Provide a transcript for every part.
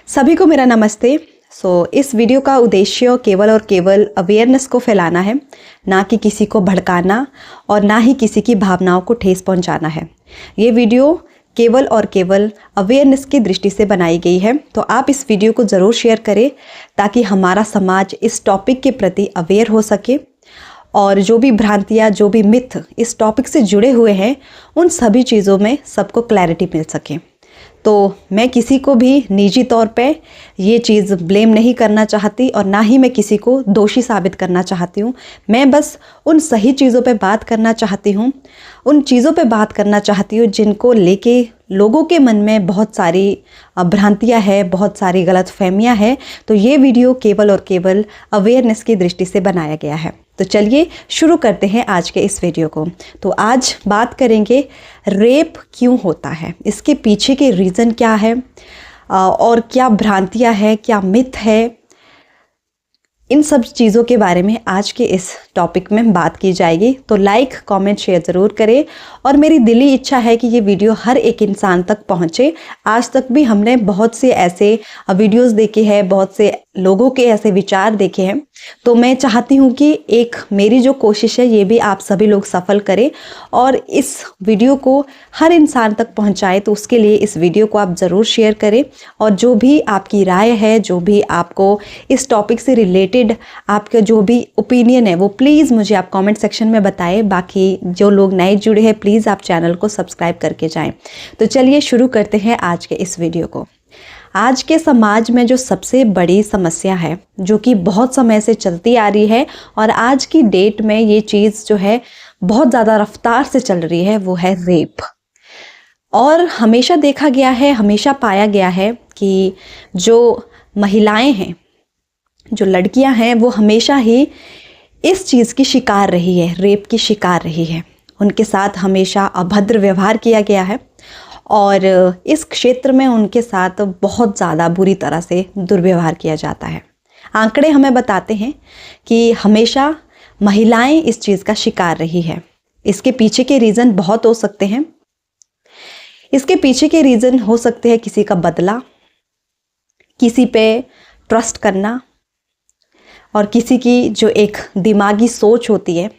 सभी को मेरा नमस्ते। इस वीडियो का उद्देश्य केवल और केवल अवेयरनेस को फैलाना है, ना कि किसी को भड़काना और ना ही किसी की भावनाओं को ठेस पहुंचाना है। ये वीडियो केवल और केवल अवेयरनेस की दृष्टि से बनाई गई है, तो आप इस वीडियो को ज़रूर शेयर करें ताकि हमारा समाज इस टॉपिक के प्रति अवेयर हो सके और जो भी भ्रांतियाँ, जो भी मिथ इस टॉपिक से जुड़े हुए हैं, उन सभी चीज़ों में सबको क्लैरिटी मिल सके। तो मैं किसी को भी निजी तौर पे ये चीज़ ब्लेम नहीं करना चाहती और ना ही मैं किसी को दोषी साबित करना चाहती हूँ। मैं बस उन सही चीज़ों पे बात करना चाहती हूँ, उन चीज़ों पे बात करना चाहती हूँ जिनको लेके लोगों के मन में बहुत सारी भ्रांतियाँ हैं, बहुत सारी गलतफहमियाँ हैं। तो ये वीडियो केवल और केवल अवेयरनेस की दृष्टि से बनाया गया है। तो चलिए शुरू करते हैं आज के इस वीडियो को। तो आज बात करेंगे रेप क्यों होता है, इसके पीछे के रीज़न क्या है और क्या भ्रांतियाँ हैं, क्या मिथ है, इन सब चीज़ों के बारे में आज के इस टॉपिक में बात की जाएगी। तो लाइक, कमेंट, शेयर ज़रूर करें और मेरी दिली इच्छा है कि ये वीडियो हर एक इंसान तक पहुँचे। आज तक भी हमने बहुत से ऐसे वीडियोस देखे हैं, बहुत से लोगों के ऐसे विचार देखे हैं, तो मैं चाहती हूँ कि एक मेरी जो कोशिश है ये भी आप सभी लोग सफल करें और इस वीडियो को हर इंसान तक पहुँचाएँ। तो उसके लिए इस वीडियो को आप ज़रूर शेयर करें और जो भी आपकी राय है, जो भी आपको इस टॉपिक से रिलेटेड आपका जो भी ओपिनियन है, वो प्लीज़ मुझे आप कमेंट सेक्शन में बताएं। बाकी जो लोग नए जुड़े हैं, प्लीज़ आप चैनल को सब्सक्राइब करके जाएं। तो चलिए शुरू करते हैं आज के इस वीडियो को। आज के समाज में जो सबसे बड़ी समस्या है, जो कि बहुत समय से चलती आ रही है और आज की डेट में ये चीज़ जो है बहुत ज़्यादा रफ्तार से चल रही है, वो है रेप। और हमेशा देखा गया है, हमेशा पाया गया है कि जो महिलाएं हैं, जो लड़कियां हैं, वो हमेशा ही इस चीज़ की शिकार रही है, रेप की शिकार रही है। उनके साथ हमेशा अभद्र व्यवहार किया गया है और इस क्षेत्र में उनके साथ बहुत ज़्यादा बुरी तरह से दुर्व्यवहार किया जाता है। आंकड़े हमें बताते हैं कि हमेशा महिलाएं इस चीज़ का शिकार रही है। इसके पीछे के रीज़न बहुत हो सकते हैं। इसके पीछे के रीज़न हो सकते हैं किसी का बदला, किसी पे ट्रस्ट करना और किसी की जो एक दिमागी सोच होती है,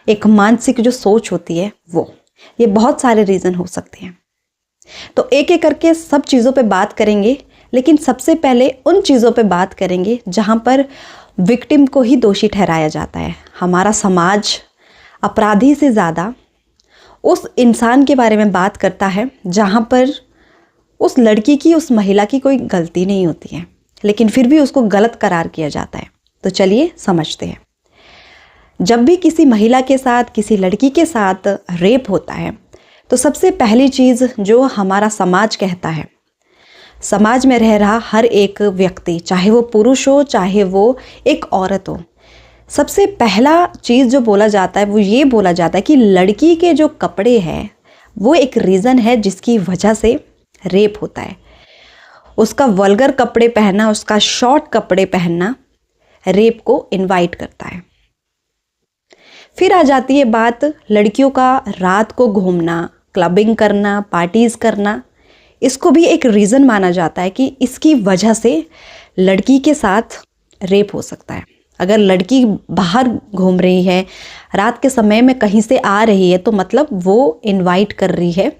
एक मानसिक जो सोच होती है, वो ये बहुत सारे रीज़न हो सकते हैं। तो एक एक करके सब चीज़ों पे बात करेंगे, लेकिन सबसे पहले उन चीज़ों पे बात करेंगे जहाँ पर विक्टिम को ही दोषी ठहराया जाता है। हमारा समाज अपराधी से ज़्यादा उस इंसान के बारे में बात करता है जहाँ पर उस लड़की की, उस महिला की कोई गलती नहीं होती है, लेकिन फिर भी उसको गलत करार किया जाता है। तो चलिए समझते हैं। जब भी किसी महिला के साथ, किसी लड़की के साथ रेप होता है, तो सबसे पहली चीज़ जो हमारा समाज कहता है, समाज में रह रहा हर एक व्यक्ति, चाहे वो पुरुष हो, चाहे वो एक औरत हो, सबसे पहला चीज़ जो बोला जाता है वो ये बोला जाता है कि लड़की के जो कपड़े हैं वो एक रीज़न है जिसकी वजह से रेप होता है। उसका वल्गर कपड़े पहनना, उसका शॉर्ट कपड़े पहनना रेप को इनवाइट करता है। फिर आ जाती है बात लड़कियों का रात को घूमना, क्लबिंग करना, पार्टीज़ करना। इसको भी एक रीज़न माना जाता है कि इसकी वजह से लड़की के साथ रेप हो सकता है। अगर लड़की बाहर घूम रही है, रात के समय में कहीं से आ रही है, तो मतलब वो इनवाइट कर रही है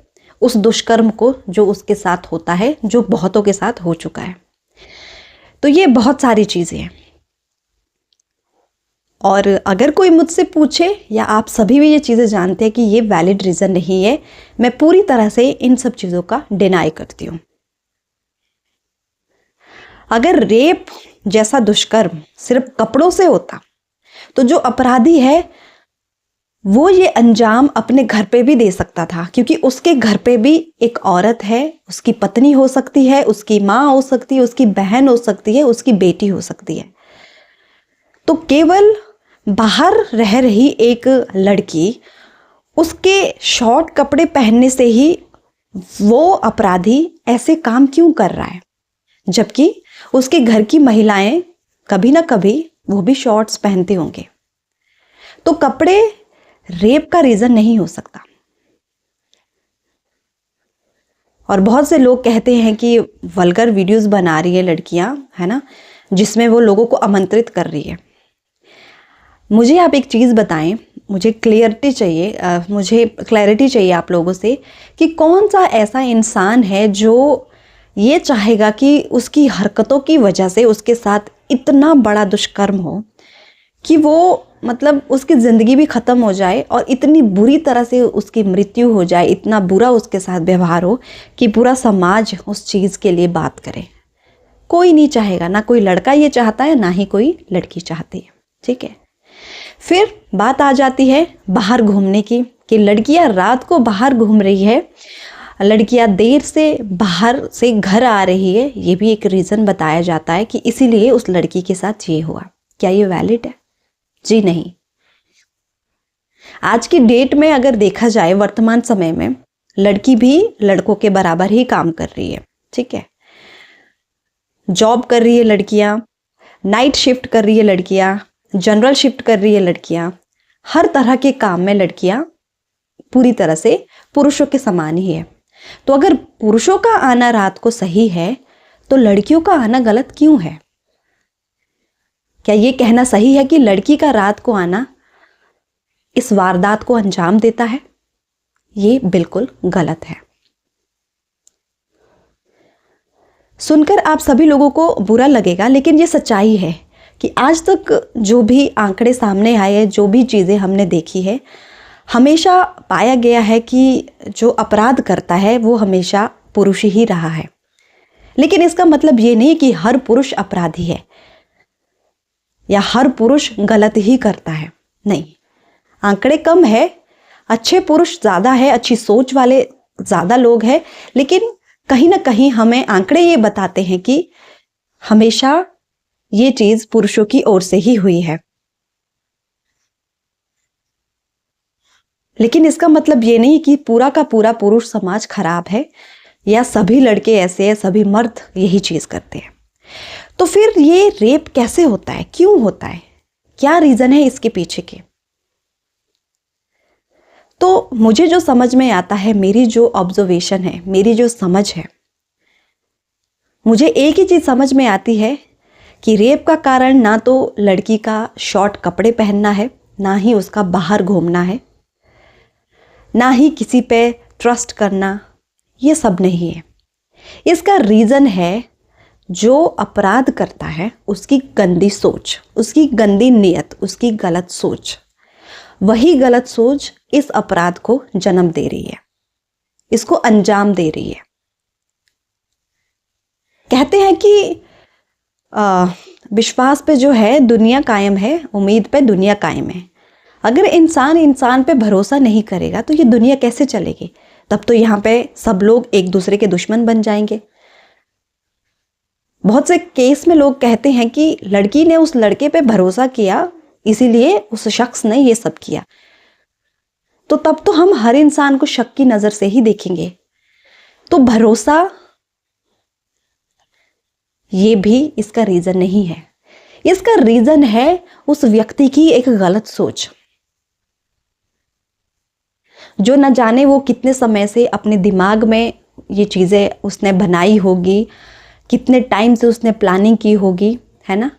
उस दुष्कर्म को जो उसके साथ होता है, जो बहुतों के साथ हो चुका है। तो ये बहुत सारी चीज़ें हैं। और अगर कोई मुझसे पूछे या आप सभी भी ये चीज़ें जानते हैं कि ये वैलिड रीज़न नहीं है, मैं पूरी तरह से इन सब चीज़ों का डिनाई करती हूँ। अगर रेप जैसा दुष्कर्म सिर्फ कपड़ों से होता, तो जो अपराधी है वो ये अंजाम अपने घर पे भी दे सकता था, क्योंकि उसके घर पे भी एक औरत है, उसकी पत्नी हो सकती है, उसकी माँ हो सकती है, उसकी बहन हो सकती है, उसकी बेटी हो सकती है। तो केवल बाहर रह रही एक लड़की, उसके शॉर्ट कपड़े पहनने से ही वो अपराधी ऐसे काम क्यों कर रहा है, जबकि उसके घर की महिलाएं कभी ना कभी वो भी शॉर्ट्स पहनते होंगे। तो कपड़े रेप का रीज़न नहीं हो सकता। और बहुत से लोग कहते हैं कि वल्गर वीडियोस बना रही है लड़कियां, है ना, जिसमें वो लोगों को आमंत्रित कर रही है। मुझे आप एक चीज़ बताएं, मुझे क्लियरिटी चाहिए आप लोगों से कि कौन सा ऐसा इंसान है जो ये चाहेगा कि उसकी हरकतों की वजह से उसके साथ इतना बड़ा दुष्कर्म हो कि वो मतलब उसकी ज़िंदगी भी ख़त्म हो जाए और इतनी बुरी तरह से उसकी मृत्यु हो जाए, इतना बुरा उसके साथ व्यवहार हो कि पूरा समाज उस चीज़ के लिए बात करे। कोई नहीं चाहेगा, ना कोई लड़का ये चाहता है, ना ही कोई लड़की चाहती है। ठीक है, फिर बात आ जाती है बाहर घूमने की, कि लड़कियां रात को बाहर घूम रही है, लड़कियां देर से बाहर से घर आ रही है। ये भी एक रीज़न बताया जाता है कि इसीलिए उस लड़की के साथ ये हुआ। क्या ये वैलिड है? जी नहीं। आज की डेट में अगर देखा जाए, वर्तमान समय में लड़की भी लड़कों के बराबर ही काम कर रही है। ठीक है, जॉब कर रही है लड़कियां, नाइट शिफ्ट कर रही है लड़कियां, जनरल शिफ्ट कर रही है लड़कियां, हर तरह के काम में लड़कियां पूरी तरह से पुरुषों के समान ही है। तो अगर पुरुषों का आना रात को सही है तो लड़कियों का आना गलत क्यों है? क्या ये कहना सही है कि लड़की का रात को आना इस वारदात को अंजाम देता है? ये बिल्कुल गलत है। सुनकर आप सभी लोगों को बुरा लगेगा, लेकिन ये सच्चाई है कि आज तक जो भी आंकड़े सामने आए हैं, जो भी चीज़ें हमने देखी है, हमेशा पाया गया है कि जो अपराध करता है वो हमेशा पुरुष ही रहा है। लेकिन इसका मतलब ये नहीं कि हर पुरुष अपराधी है या हर पुरुष गलत ही करता है। नहीं, आंकड़े कम है, अच्छे पुरुष ज़्यादा है, अच्छी सोच वाले ज़्यादा लोग हैं, लेकिन कहीं ना कहीं हमें आंकड़े ये बताते हैं कि हमेशा ये चीज़ पुरुषों की ओर से ही हुई है। लेकिन इसका मतलब ये नहीं कि पूरा का पूरा पुरुष समाज खराब है या सभी लड़के ऐसे हैं, सभी मर्द यही चीज़ करते हैं। तो फिर ये रेप कैसे होता है, क्यों होता है, क्या रीज़न है इसके पीछे के? तो मुझे जो समझ में आता है, मेरी जो ऑब्जर्वेशन है, मेरी जो समझ है, मुझे एक ही चीज़ समझ में आती है कि रेप का कारण ना तो लड़की का शॉर्ट कपड़े पहनना है, ना ही उसका बाहर घूमना है, ना ही किसी पे ट्रस्ट करना, ये सब नहीं है। इसका रीज़न है जो अपराध करता है उसकी गंदी सोच, उसकी गंदी नीयत, उसकी गलत सोच। वही गलत सोच इस अपराध को जन्म दे रही है, इसको अंजाम दे रही है। कहते हैं कि विश्वास पे जो है दुनिया कायम है, उम्मीद पे दुनिया कायम है। अगर इंसान पे भरोसा नहीं करेगा तो ये दुनिया कैसे चलेगी? तब तो यहाँ पे सब लोग एक दूसरे के दुश्मन बन जाएंगे। बहुत से केस में लोग कहते हैं कि लड़की ने उस लड़के पे भरोसा किया, इसीलिए उस शख्स ने ये सब किया। तो तब तो हम हर इंसान को शक की नज़र से ही देखेंगे। तो भरोसा ये भी इसका रीज़न नहीं है। इसका रीज़न है उस व्यक्ति की एक गलत सोच, जो न जाने वो कितने समय से अपने दिमाग में ये चीज़ें उसने बनाई होगी, कितने टाइम से उसने प्लानिंग की होगी, है ना।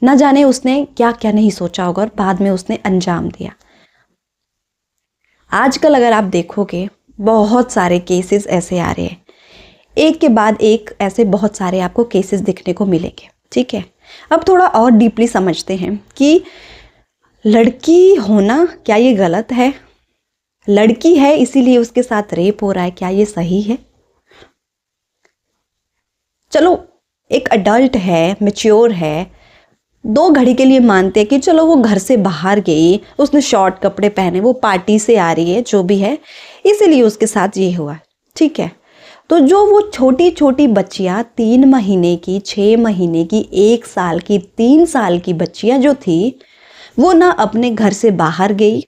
न जाने उसने क्या क्या नहीं सोचा होगा और बाद में उसने अंजाम दिया। आजकल अगर आप देखोगे बहुत सारे केसेस ऐसे आ रहे हैं, एक के बाद एक ऐसे बहुत सारे आपको केसेस दिखने को मिलेंगे। ठीक है, अब थोड़ा और डीपली समझते हैं कि लड़की होना क्या ये गलत है? लड़की है इसीलिए उसके साथ रेप हो रहा है, क्या ये सही है? चलो एक अडल्ट है, मैच्योर है, 2 घड़ी के लिए मानते हैं कि चलो वो घर से बाहर गई, उसने शॉर्ट कपड़े पहने, वो पार्टी से आ रही है, जो भी है, इसीलिए उसके साथ ये हुआ। ठीक है, तो जो वो छोटी छोटी बच्चियां 3 महीने की, 6 महीने की, 1 साल की, 3 साल की बच्चियां जो थी, वो ना अपने घर से बाहर गई,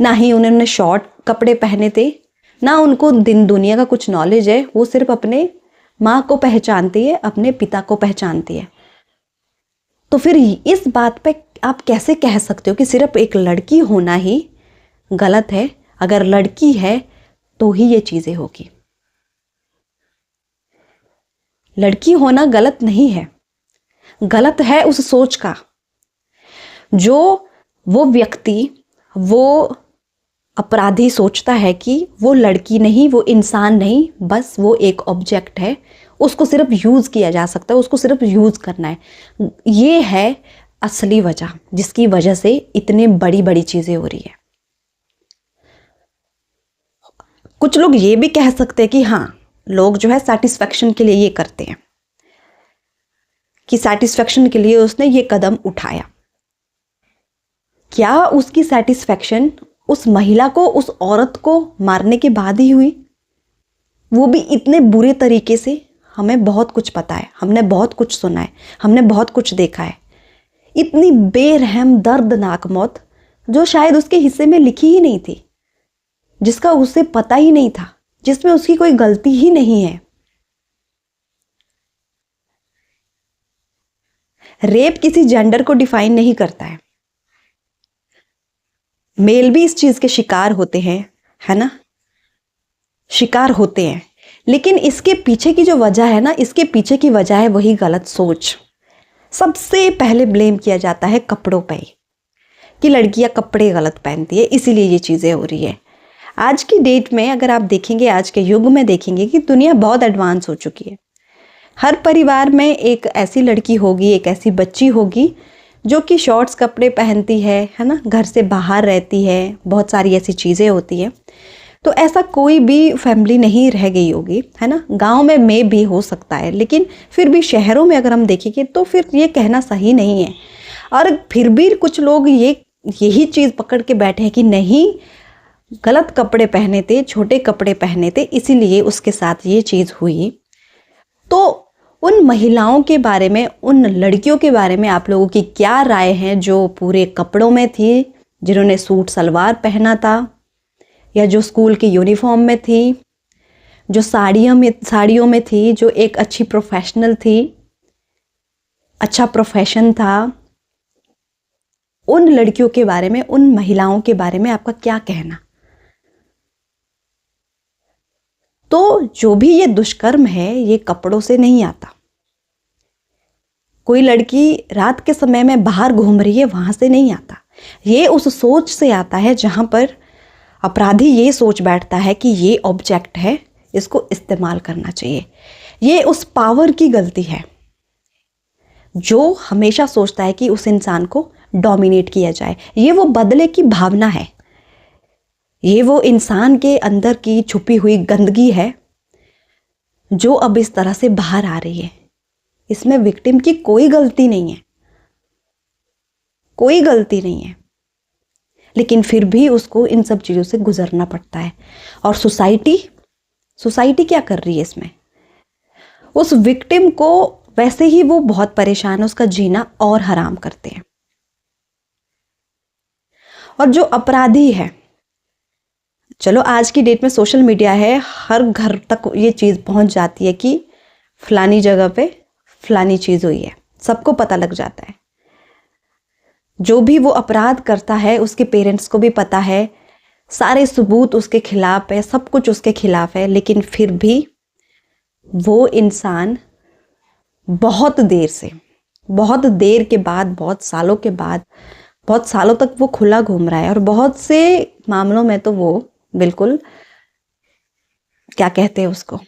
ना ही उन्होंने शॉर्ट कपड़े पहने थे, ना उनको दिन दुनिया का कुछ नॉलेज है। वो सिर्फ अपने माँ को पहचानती है, अपने पिता को पहचानती है। तो फिर इस बात पे आप कैसे कह सकते हो कि सिर्फ एक लड़की होना ही गलत है? अगर लड़की है तो ही ये चीज़ें होगी। लड़की होना गलत नहीं है, गलत है उस सोच का जो वो व्यक्ति, वो अपराधी सोचता है कि वो लड़की नहीं, वो इंसान नहीं, बस वो एक ऑब्जेक्ट है, उसको सिर्फ यूज़ किया जा सकता है, उसको सिर्फ यूज़ करना है। ये है असली वजह जिसकी वजह से इतने बड़ी बड़ी चीज़ें हो रही है। कुछ लोग ये भी कह सकते हैं कि हाँ, लोग जो है सेटिस्फेक्शन के लिए ये करते हैं, कि सेटिस्फेक्शन के लिए उसने ये कदम उठाया। क्या उसकी सेटिस्फेक्शन उस महिला को, उस औरत को मारने के बाद ही हुई? वो भी इतने बुरे तरीके से। हमें बहुत कुछ पता है, हमने बहुत कुछ सुना है, हमने बहुत कुछ देखा है। इतनी बेरहम दर्दनाक मौत जो शायद उसके हिस्से में लिखी ही नहीं थी, जिसका उसे पता ही नहीं था, जिसमें उसकी कोई गलती ही नहीं है। रेप किसी जेंडर को डिफाइन नहीं करता है। मेल भी इस चीज के शिकार होते हैं, है ना, शिकार होते हैं। लेकिन इसके पीछे की जो वजह है ना, इसके पीछे की वजह है वही गलत सोच। सबसे पहले ब्लेम किया जाता है कपड़ों पे, कि लड़कियां कपड़े गलत पहनती है इसीलिए ये चीजें हो रही है। आज की डेट में अगर आप देखेंगे, आज के युग में देखेंगे कि दुनिया बहुत एडवांस हो चुकी है। हर परिवार में एक ऐसी लड़की होगी, एक ऐसी बच्ची होगी जो कि शॉर्ट्स कपड़े पहनती है ना, घर से बाहर रहती है, बहुत सारी ऐसी चीज़ें होती हैं। तो ऐसा कोई भी फैमिली नहीं रह गई होगी, है ना। गांव में भी हो सकता है, लेकिन फिर भी शहरों में अगर हम देखेंगे तो फिर ये कहना सही नहीं है। और फिर भी कुछ लोग यही चीज़ पकड़ के बैठे हैं कि नहीं, गलत कपड़े पहने थे, छोटे कपड़े पहने थे, इसीलिए उसके साथ ये चीज़ हुई। तो उन महिलाओं के बारे में, उन लड़कियों के बारे में आप लोगों की क्या राय है जो पूरे कपड़ों में थी, जिन्होंने सूट सलवार पहना था, या जो स्कूल की यूनिफॉर्म में थी, जो साड़ियों में थी, जो एक अच्छी प्रोफेशनल थी, अच्छा प्रोफेशन था। उन लड़कियों के बारे में, उन महिलाओं के बारे में आपका क्या कहना? तो जो भी ये दुष्कर्म है, ये कपड़ों से नहीं आता। कोई लड़की रात के समय में बाहर घूम रही है, वहां से नहीं आता। ये उस सोच से आता है जहां पर अपराधी ये सोच बैठता है कि ये ऑब्जेक्ट है, इसको इस्तेमाल करना चाहिए। ये उस पावर की गलती है जो हमेशा सोचता है कि उस इंसान को डोमिनेट किया जाए। ये वो बदले की भावना है, ये वो इंसान के अंदर की छुपी हुई गंदगी है जो अब इस तरह से बाहर आ रही है। इसमें विक्टिम की कोई गलती नहीं है, कोई गलती नहीं है, लेकिन फिर भी उसको इन सब चीज़ों से गुजरना पड़ता है। और सोसाइटी क्या कर रही है इसमें? उस विक्टिम को वैसे ही वो बहुत परेशान है, उसका जीना और हराम करते हैं। और जो अपराधी है, चलो आज की डेट में सोशल मीडिया है, हर घर तक ये चीज़ पहुंच जाती है कि फलानी जगह पे फलानी चीज़ हुई है, सबको पता लग जाता है। जो भी वो अपराध करता है उसके पेरेंट्स को भी पता है, सारे सबूत उसके खिलाफ है, सब कुछ उसके खिलाफ है, लेकिन फिर भी वो इंसान बहुत देर के बाद, बहुत सालों के बाद, बहुत सालों तक वो खुला घूम रहा है। और बहुत से मामलों में तो वो बिल्कुल, क्या कहते हैं उसको,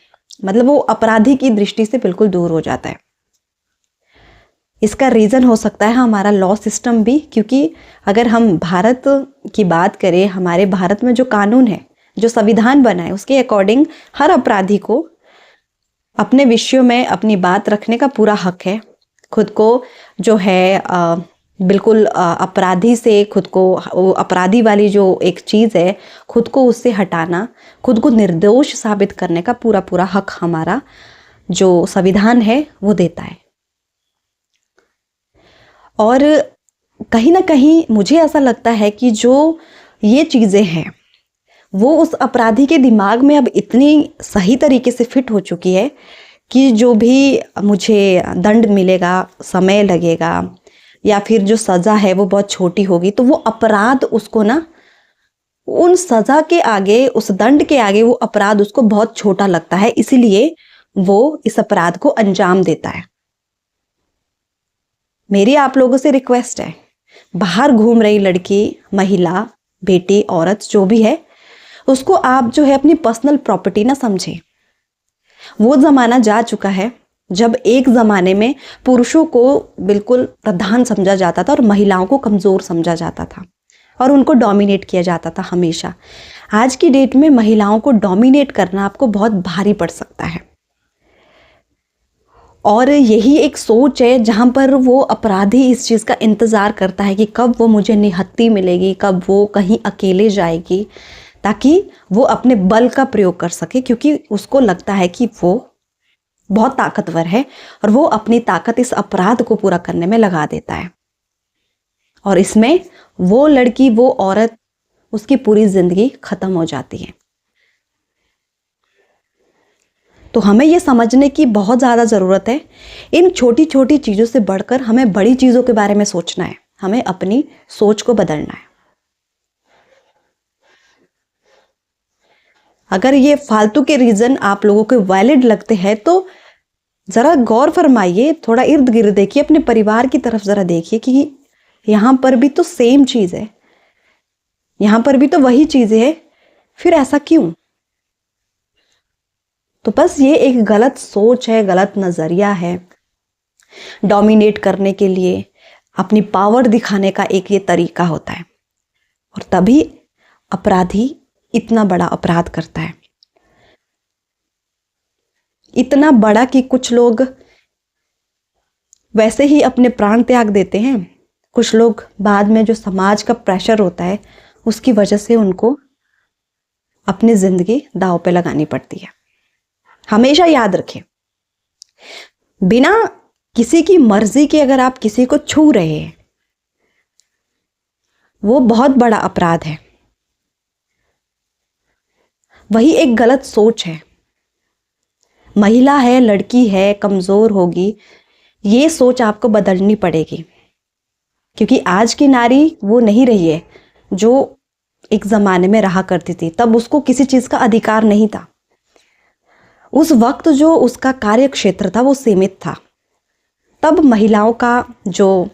मतलब वो अपराधी की दृष्टि से बिल्कुल दूर हो जाता है। इसका रीज़न हो सकता है हमारा लॉ सिस्टम भी, क्योंकि अगर हम भारत की बात करें, हमारे भारत में जो कानून है, जो संविधान बना है, उसके अकॉर्डिंग हर अपराधी को अपने विषयों में अपनी बात रखने का पूरा हक है। खुद को जो है बिल्कुल अपराधी से, खुद को अपराधी वाली जो एक चीज़ है, खुद को उससे हटाना, खुद को निर्दोष साबित करने का पूरा पूरा हक हमारा जो संविधान है वो देता है। और कहीं ना कहीं मुझे ऐसा लगता है कि जो ये चीज़ें हैं वो उस अपराधी के दिमाग में अब इतनी सही तरीके से फिट हो चुकी है कि जो भी मुझे दंड मिलेगा, समय लगेगा, या फिर जो सज़ा है वो बहुत छोटी होगी, तो वो अपराध उसको ना, उन सज़ा के आगे, उस दंड के आगे वो अपराध उसको बहुत छोटा लगता है। इसीलिए वो इस अपराध को अंजाम देता है। मेरी आप लोगों से रिक्वेस्ट है, बाहर घूम रही लड़की, महिला, बेटी, औरत जो भी है, उसको आप जो है अपनी पर्सनल प्रॉपर्टी ना समझें। वो जमाना जा चुका है जब एक जमाने में पुरुषों को बिल्कुल प्रधान समझा जाता था और महिलाओं को कमजोर समझा जाता था और उनको डोमिनेट किया जाता था हमेशा। आज की डेट में महिलाओं को डोमिनेट करना आपको बहुत भारी पड़ सकता है और यही एक सोच है जहाँ पर वो अपराधी इस चीज़ का इंतज़ार करता है कि कब वो मुझे निहत्ती मिलेगी, कब वो कहीं अकेले जाएगी, ताकि वो अपने बल का प्रयोग कर सके, क्योंकि उसको लगता है कि वो बहुत ताकतवर है और वो अपनी ताकत इस अपराध को पूरा करने में लगा देता है। और इसमें वो लड़की, वो औरत, उसकी पूरी जिंदगी खत्म हो जाती है। तो हमें ये समझने की बहुत ज़्यादा ज़रूरत है, इन छोटी छोटी चीज़ों से बढ़कर हमें बड़ी चीज़ों के बारे में सोचना है, हमें अपनी सोच को बदलना है। अगर ये फालतू के रीज़न आप लोगों को वैलिड लगते हैं तो ज़रा गौर फरमाइए, थोड़ा इर्द गिर्द देखिए, अपने परिवार की तरफ ज़रा देखिए कि यहाँ पर भी तो सेम चीज़ है, यहाँ पर भी तो वही चीज़ें है, फिर ऐसा क्यों? तो बस ये एक गलत सोच है, गलत नज़रिया है। डोमिनेट करने के लिए, अपनी पावर दिखाने का एक ये तरीका होता है और तभी अपराधी इतना बड़ा अपराध करता है, इतना बड़ा कि कुछ लोग वैसे ही अपने प्राण त्याग देते हैं। कुछ लोग बाद में जो समाज का प्रेशर होता है उसकी वजह से उनको अपनी जिंदगी दांव पे लगानी पड़ती है। हमेशा याद रखें, बिना किसी की मर्जी के अगर आप किसी को छू रहे हैं वो बहुत बड़ा अपराध है, वही एक गलत सोच है। महिला है, लड़की है, कमजोर होगी, ये सोच आपको बदलनी पड़ेगी, क्योंकि आज की नारी वो नहीं रही है जो एक जमाने में रहा करती थी। तब उसको किसी चीज का अधिकार नहीं था। उस वक्त जो उसका कार्य क्षेत्र था वो सीमित था। तब महिलाओं का जो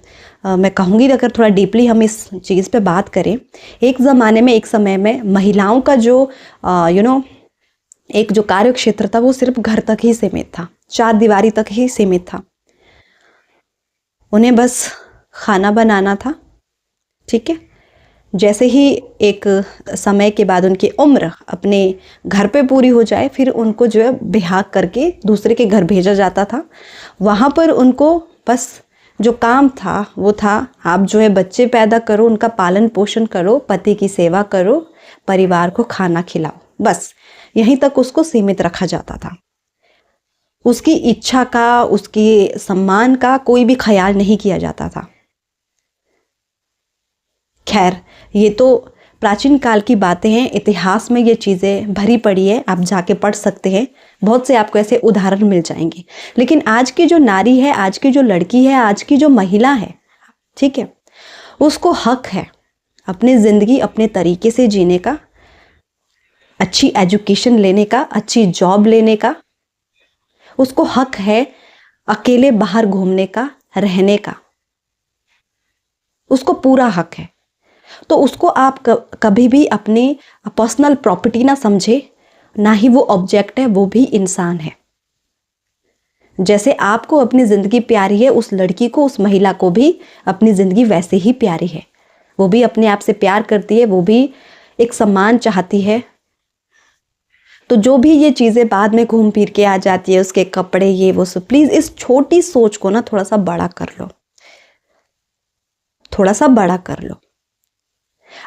मैं कहूँगी, अगर थोड़ा डीपली हम इस चीज़ पे बात करें, एक ज़माने में, एक समय में महिलाओं का जो एक जो कार्य क्षेत्र था वो सिर्फ घर तक ही सीमित था, चार दीवारी तक ही सीमित था। उन्हें बस खाना बनाना था, ठीक है। जैसे ही एक समय के बाद उनकी उम्र अपने घर पे पूरी हो जाए, फिर उनको जो है ब्याह करके दूसरे के घर भेजा जाता था। वहाँ पर उनको बस जो काम था वो था, आप जो है बच्चे पैदा करो, उनका पालन पोषण करो, पति की सेवा करो, परिवार को खाना खिलाओ, बस यहीं तक उसको सीमित रखा जाता था। उसकी इच्छा का, उसकी सम्मान का कोई भी ख्याल नहीं किया जाता था। खैर, ये तो प्राचीन काल की बातें हैं, इतिहास में ये चीज़ें भरी पड़ी है, आप जाके पढ़ सकते हैं, बहुत से आपको ऐसे उदाहरण मिल जाएंगे। लेकिन आज की जो नारी है, आज की जो लड़की है, आज की जो महिला है, ठीक है, उसको हक है अपनी ज़िंदगी अपने तरीके से जीने का, अच्छी एजुकेशन लेने का, अच्छी जॉब लेने का। उसको हक है अकेले बाहर घूमने का, रहने का, उसको पूरा हक है। तो उसको आप कभी भी अपनी पर्सनल प्रॉपर्टी ना समझे, ना ही वो ऑब्जेक्ट है, वो भी इंसान है। जैसे आपको अपनी ज़िंदगी प्यारी है, उस लड़की को, उस महिला को भी अपनी ज़िंदगी वैसे ही प्यारी है। वो भी अपने आप से प्यार करती है, वो भी एक सम्मान चाहती है। तो जो भी ये चीज़ें बाद में घूम फिर के आ जाती है, उसके कपड़े, ये वो सब, प्लीज़ इस छोटी सोच को ना थोड़ा सा बड़ा कर लो, थोड़ा सा बड़ा कर लो।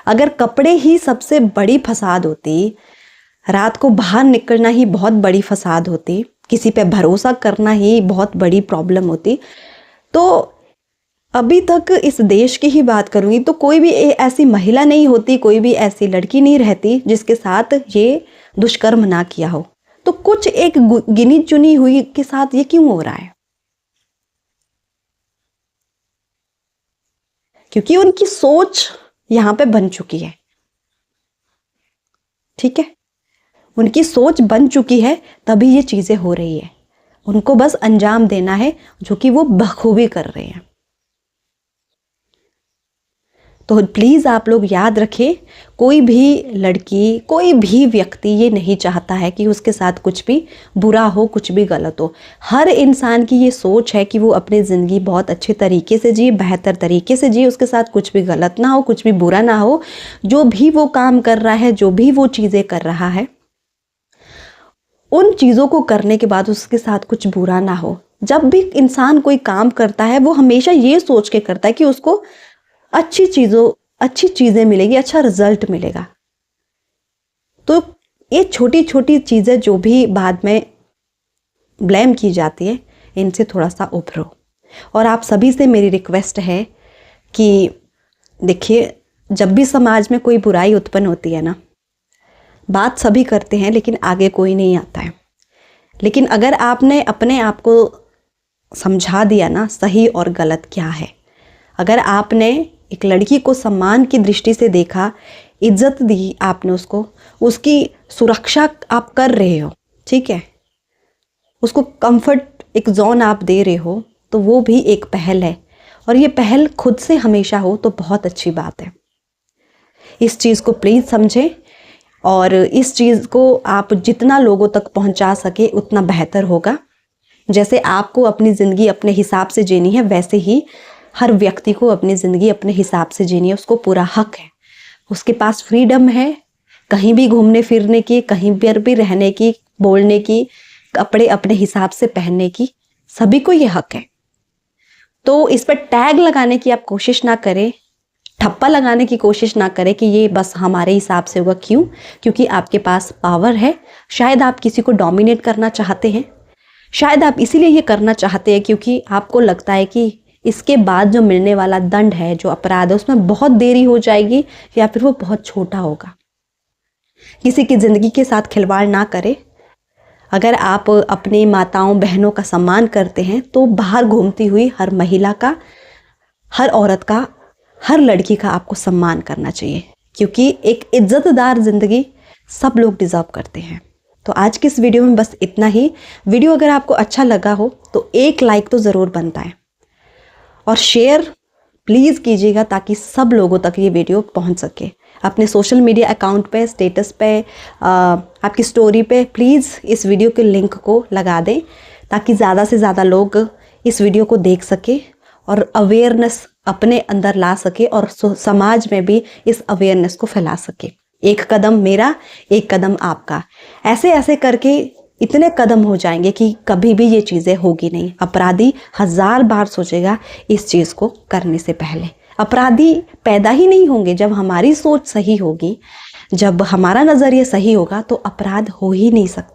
अगर कपड़े ही सबसे बड़ी फसाद होती, रात को बाहर निकलना ही बहुत बड़ी फसाद होती, किसी पे भरोसा करना ही बहुत बड़ी प्रॉब्लम होती, तो अभी तक इस देश की ही बात करूंगी तो कोई भी ऐसी महिला नहीं होती, कोई भी ऐसी लड़की नहीं रहती जिसके साथ ये दुष्कर्म ना किया हो। तो कुछ एक गिनी चुनी हुई के साथ ये क्यों हो रहा है? क्योंकि उनकी सोच यहां पे बन चुकी है, ठीक है, उनकी सोच बन चुकी है, तभी ये चीजें हो रही है। उनको बस अंजाम देना है, जो कि वो बखूबी कर रहे हैं। तो प्लीज़ आप लोग याद रखें, कोई भी लड़की, कोई भी व्यक्ति ये नहीं चाहता है कि उसके साथ कुछ भी बुरा हो, कुछ भी गलत हो। हर इंसान की ये सोच है कि वो अपनी ज़िंदगी बहुत अच्छे तरीके से जिए, बेहतर तरीके से जिए, उसके साथ कुछ भी गलत ना हो, कुछ भी बुरा ना हो। जो भी वो काम कर रहा है, जो भी वो चीज़ें कर रहा है, उन चीज़ों को करने के बाद उसके साथ कुछ बुरा ना हो। जब भी इंसान कोई काम करता है, वो हमेशा ये सोच के करता है कि उसको अच्छी चीज़ें मिलेगी, अच्छा रिजल्ट मिलेगा। तो ये छोटी छोटी चीज़ें जो भी बाद में ब्लेम की जाती है, इनसे थोड़ा सा उभरो। और आप सभी से मेरी रिक्वेस्ट है कि देखिए, जब भी समाज में कोई बुराई उत्पन्न होती है ना, बात सभी करते हैं लेकिन आगे कोई नहीं आता है। लेकिन अगर आपने अपने आप को समझा दिया ना सही और गलत क्या है, अगर आपने एक लड़की को सम्मान की दृष्टि से देखा, इज्जत दी आपने उसको, उसकी सुरक्षा आप कर रहे हो, ठीक है, उसको कंफर्ट एक जोन आप दे रहे हो, तो वो भी एक पहल है। और ये पहल खुद से हमेशा हो तो बहुत अच्छी बात है। इस चीज़ को प्लीज़ समझें, और इस चीज़ को आप जितना लोगों तक पहुंचा सके उतना बेहतर होगा। जैसे आपको अपनी ज़िंदगी अपने हिसाब से जीनी है, वैसे ही हर व्यक्ति को अपनी ज़िंदगी अपने हिसाब से जीनी है। उसको पूरा हक है, उसके पास फ्रीडम है कहीं भी घूमने फिरने की, कहीं पर भी रहने की, बोलने की, कपड़े अपने हिसाब से पहनने की, सभी को ये हक है। तो इस पर टैग लगाने की आप कोशिश ना करें, ठप्पा लगाने की कोशिश ना करें कि ये बस हमारे हिसाब से होगा। क्यों? क्योंकि आपके पास पावर है। शायद आप किसी को डोमिनेट करना चाहते हैं, शायद आप इसीलिए ये करना चाहते हैं क्योंकि आपको लगता है कि इसके बाद जो मिलने वाला दंड है, जो अपराध है, उसमें बहुत देरी हो जाएगी या फिर वो बहुत छोटा होगा। किसी की ज़िंदगी के साथ खिलवाड़ ना करें। अगर आप अपनी माताओं बहनों का सम्मान करते हैं तो बाहर घूमती हुई हर महिला का, हर औरत का, हर लड़की का आपको सम्मान करना चाहिए, क्योंकि एक इज्जतदार ज़िंदगी सब लोग डिज़र्व करते हैं। तो आज की इस वीडियो में बस इतना ही। वीडियो अगर आपको अच्छा लगा हो तो एक लाइक तो ज़रूर बनता है, और शेयर प्लीज़ कीजिएगा ताकि सब लोगों तक ये वीडियो पहुंच सके। अपने सोशल मीडिया अकाउंट पे, स्टेटस पे, आपकी स्टोरी पे प्लीज़ इस वीडियो के लिंक को लगा दें ताकि ज़्यादा से ज़्यादा लोग इस वीडियो को देख सके और अवेयरनेस अपने अंदर ला सके और समाज में भी इस अवेयरनेस को फैला सके। एक कदम मेरा, एक कदम आपका, ऐसे ऐसे करके इतने कदम हो जाएंगे कि कभी भी ये चीज़ें होगी नहीं। अपराधी 1000 बार सोचेगा इस चीज़ को करने से पहले। अपराधी पैदा ही नहीं होंगे। जब हमारी सोच सही होगी, जब हमारा नज़रिया सही होगा, तो अपराध हो ही नहीं सकता।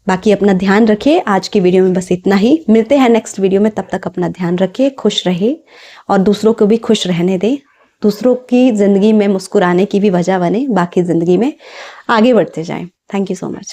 बाकी अपना ध्यान रखिए। आज की वीडियो में बस इतना ही। मिलते हैं नेक्स्ट वीडियो में। तब तक अपना ध्यान रखिए, खुश रहिए और दूसरों को भी खुश रहने दें। दूसरों की ज़िंदगी में मुस्कुराने की भी वजह बने, बाकी ज़िंदगी में आगे बढ़ते जाएं। Thank you so much.